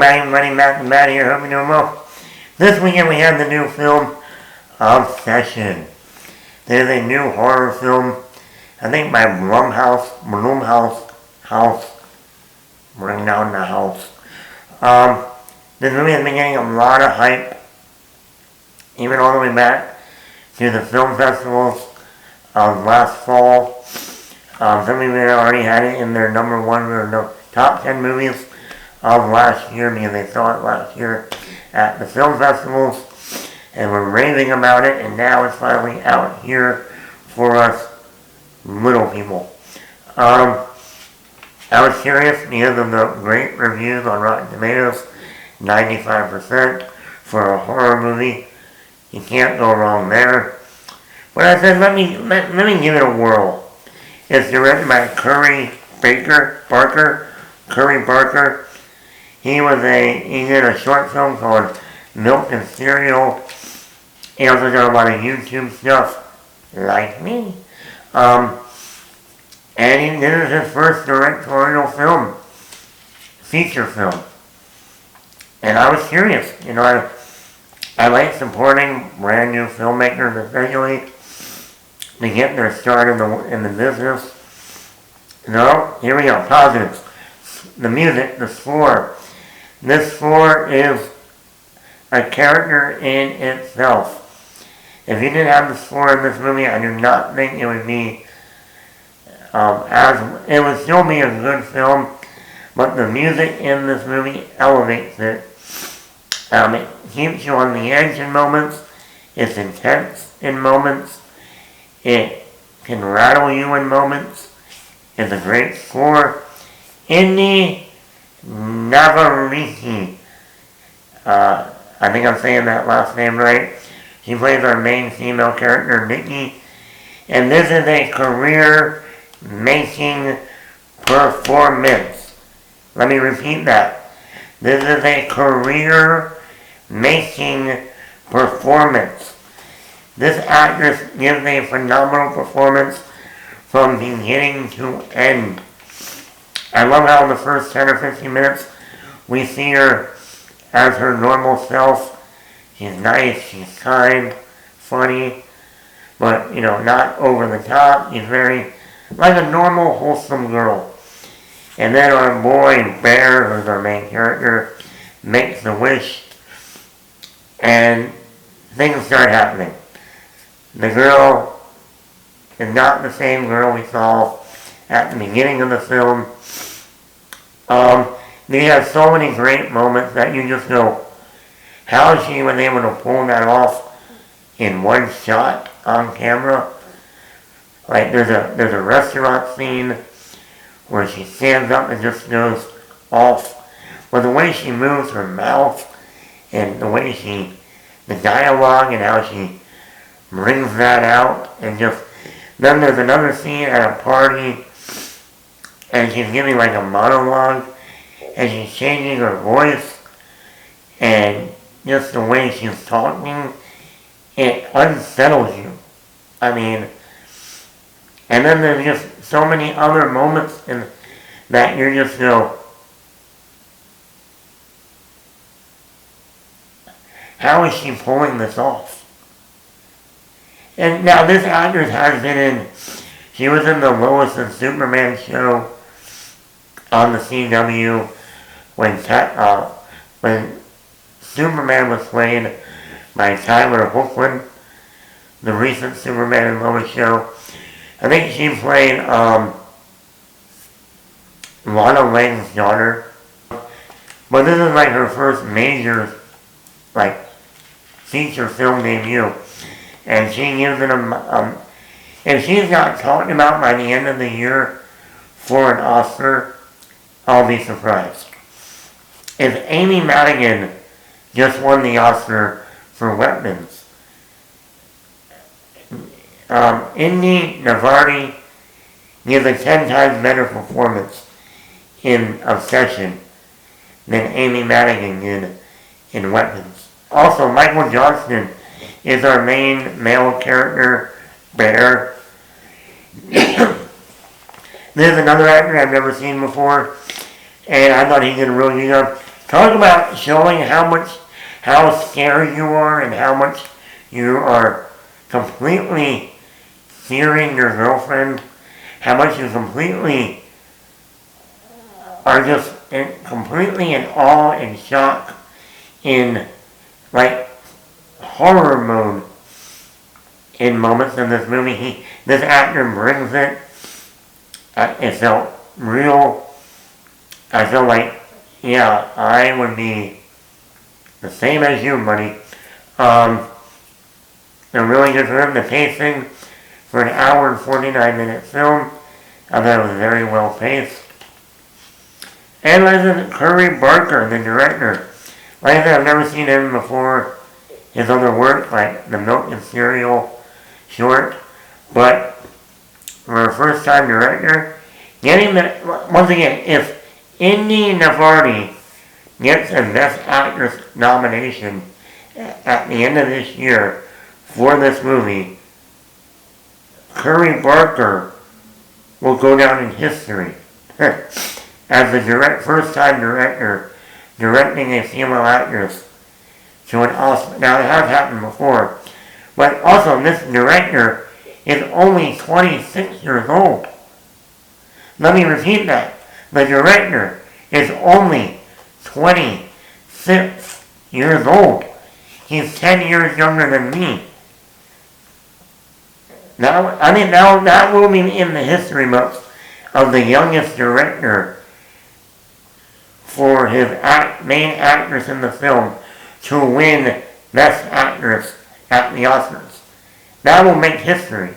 Matt here, hope you're doing well. This weekend we have the new film, Obsession. There's a new horror film, I think by Blumhouse, bring down the house. This movie has been getting a lot of hype, even all the way back to the film festivals of last fall. Some of you already had it in their number one or no, top 10 movies of last year because they saw it last year at the film festivals and were raving about it, and now it's finally out here for us little people. I was curious because of the great reviews on Rotten Tomatoes, 95% for a horror movie. You can't go wrong there. But I said, let me give it a whirl. It's directed by Curry Barker. He did a short film called Milk and Cereal. He also did a lot of YouTube stuff, like me. And this is his first directorial film, feature film. And I was curious, I like supporting brand new filmmakers, especially to get their start in the business. So, here we go, positives. The music, the score. This score is a character in itself. If you didn't have the score in this movie, I do not think it would be it would still be a good film, but the music in this movie elevates it. It keeps you on the edge in moments. It's intense in moments. It can rattle you in moments. It's a great score. Indy Navarrete. I think I'm saying that last name right. She plays our main female character, Nikki. And this is a career-making performance. Let me repeat that. This is a career-making performance. This actress gives a phenomenal performance from beginning to end. I love how in the first 10 or 15 minutes we see her as her normal self. She's nice, she's kind, funny, but, not over the top. She's very, like a normal, wholesome girl. And then our boy, Bear, who's our main character, makes the wish, and things start happening. The girl is not the same girl we saw at the beginning of the film. They have so many great moments that you just go, how she was able to pull that off in one shot on camera. Like there's a restaurant scene where she stands up and just goes off. But the way she moves her mouth and the way the dialogue and how she brings that out, and then there's another scene at a party and she's giving like a monologue and she's changing her voice and just the way she's talking, it unsettles you. And then there's just so many other moments that you're just how is she pulling this off? And now this actress has she was in the Lois and Superman show on the CW when Superman was played by Tyler Hoechlin, the recent Superman and Lois show. I think she played Lana Lang's daughter. But this is like her first major feature film debut. And she gives it if she's not talked about by the end of the year for an Oscar, I'll be surprised. If Amy Madigan just won the Oscar for Weapons, Indy Navarrete gives a 10 times better performance in Obsession than Amy Madigan did in Weapons. Also, Michael Johnston is our main male character, Bear. There's another actor I've never seen before, and I thought he did a really good job. Talk about showing how scared you are and how much you are completely fearing your girlfriend, how much you completely are just completely in awe and shock, in like horror mode in moments in this movie. This actor brings it. It felt real. I feel like, yeah, I would be the same as you, buddy. They're really good for him. The pacing for an hour and 49-minute film, I thought it was very well paced. And like I said, Curry Barker, the director. Like I said, I've never seen him before. His other work, like the Milk and Cereal short, but for a first-time director, getting the, once again, if Indy Navardi gets a Best Actress nomination at the end of this year for this movie, Curry Barker will go down in history as the first-time director directing a female actress to an Oscar. Now, it has happened before, but also this director is only 26 years old. Let me repeat that. The director is only 26 years old. He's 10 years younger than me. Now, I mean, now that will be in the history books of the youngest director for his main actress in the film to win Best Actress at the Oscars. That will make history.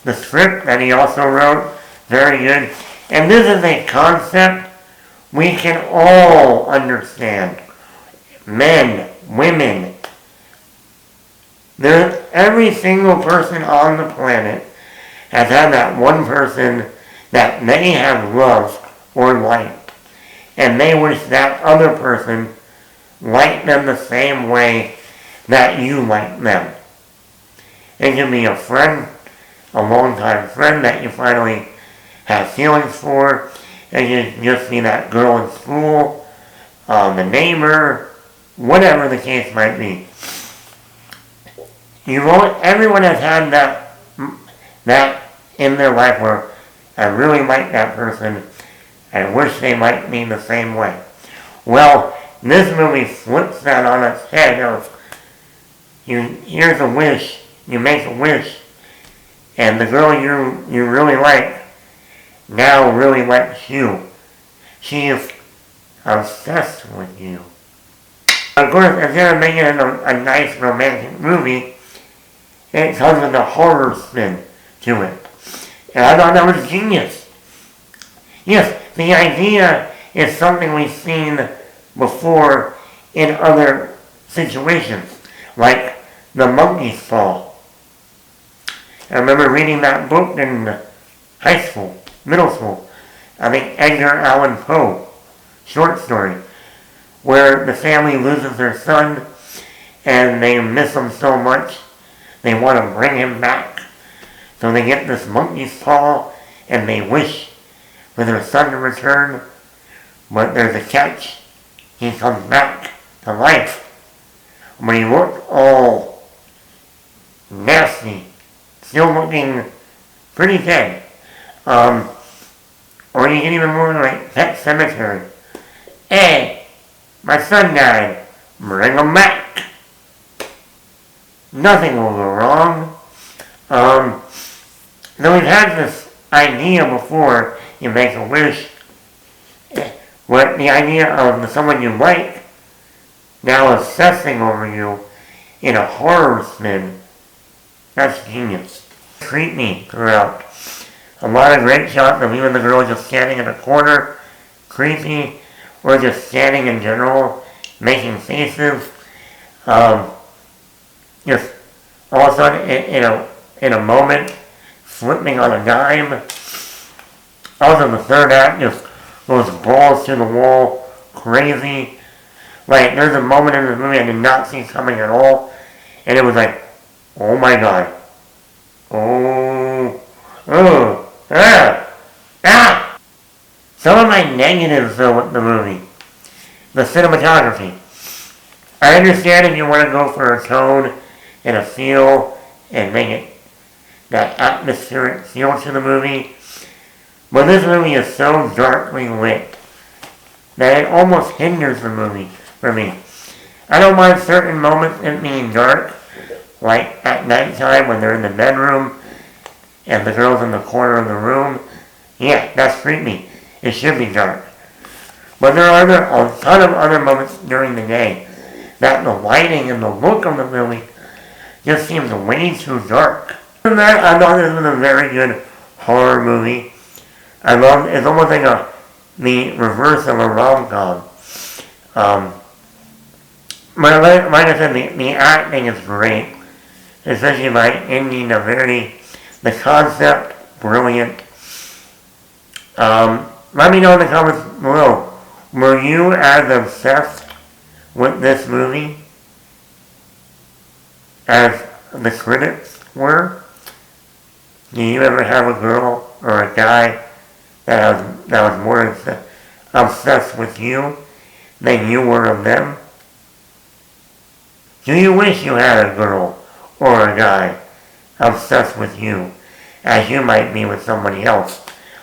The script that he also wrote, very good. And this is a concept we can all understand. Men, women. Every single person on the planet has had that one person that they have loved or liked. And they wish that other person liked them the same way that you like them. It can be a friend, a longtime friend that you finally have feelings for. It can just be that girl in school, the neighbor, whatever the case might be. Everyone has had that in their life where I really like that person. I wish they liked me the same way. Well, this movie flips that on its head of, here's a wish, you make a wish, and the girl you really like now really likes you. She is obsessed with you. Of course, instead of making it a nice romantic movie, it comes with a horror spin to it. And I thought that was genius. Yes, the idea is something we've seen before in other situations, like The Monkey's Fall. I remember reading that book in high school, middle school. I think Edgar Allan Poe, short story, where the family loses their son and they miss him so much they want to bring him back. So they get this monkey's paw and they wish for their son to return, but there's a catch. He comes back to life. But he looked all nasty, still looking pretty dead. Or you get even more like Pet Cemetery. Hey, my son died. Bring him back. Nothing will go wrong. Though we've had this idea before, you make a wish. What the idea of someone you like now obsessing over you in a horror spin, that's genius. Creepy throughout. A lot of great shots of even the girl just standing in a corner, creepy, or just standing in general, making faces. Just all of a sudden, in a moment, flipping on a dime. Also, the third act just goes balls to the wall, crazy. Like, there's a moment in the movie I did not see coming at all, and it was like, oh my god. Ah! Some of my negatives, though, with the movie. The cinematography. I understand if you want to go for a tone and a feel and make it that atmospheric feel to the movie, but this movie is so darkly lit that it almost hinders the movie for me. I don't mind certain moments it being dark, like at nighttime when they're in the bedroom and the girl's in the corner of the room. Yeah, that's creepy. It should be dark. But there are a ton of other moments during the day that the lighting and the look of the movie just seems way too dark. Other than that, I thought this was a very good horror movie. It's almost like the reverse of a rom-com. But like I said, the acting is great, especially by Indy Navarrete. The concept, brilliant. Let me know in the comments below. Were you as obsessed with this movie as the critics were? Do you ever have a girl or a guy that was more obsessed with you than you were of them? Do you wish you had a girl or a guy obsessed with you as you might be with somebody else?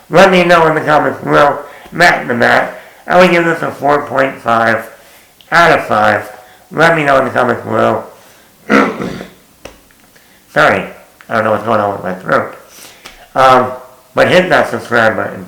Let me know in the comments below. Matt the Matt. I would give this a 4.5 out of 5. Let me know in the comments below. Sorry, I don't know what's going on with my throat. But hit that subscribe button.